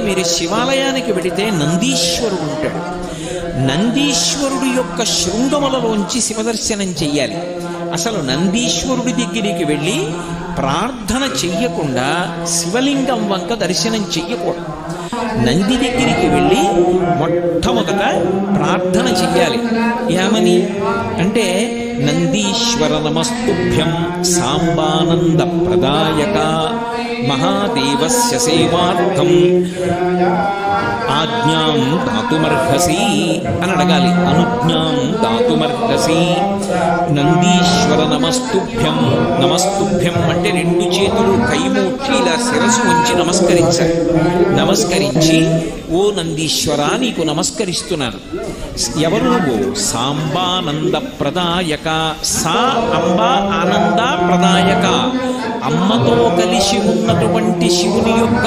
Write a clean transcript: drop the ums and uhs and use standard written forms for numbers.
మీరు శివాలయానికి వెడితే నందీశ్వరుడు ఉంటాడు. నందీశ్వరుడు యొక్క శృంగములలోంచి శివదర్శనం చెయ్యాలి. అసలు నందీశ్వరుడి దగ్గరికి వెళ్ళి ప్రార్థన చెయ్యకుండా శివలింగం వంక దర్శనం చెయ్యకూడదు. నంది దగ్గరికి వెళ్ళి మొట్టమొదట ప్రార్థన చెయ్యాలి. ఏమని అంటే, నందీశ్వర నమస్తుభ్యం సాంబానంద ప్రదాయక మహాదేవస్య సేవార్థం ఆజ్ఞాం దాతుమర్హసి అని అడగాలి. అనుజ్ఞాం దాతుమర్హసి. నందీశ్వర నమస్తుభ్యం. నమస్తుభ్యం అంటే రెండు చేతులు కైమూర్చి ఇలా శిరస్సు ఉంచి నమస్కరించాలి. నమస్కరించి, ఓ నందీశ్వర నీకు నమస్కరిస్తున్నాను. ఎవరు నువ్వు? సాంబానంద ప్రదాయక. సా అంబ ఆనంద ప్రదాయక. అమ్మతో కలిసి ఉన్నటువంటి శివుని యొక్క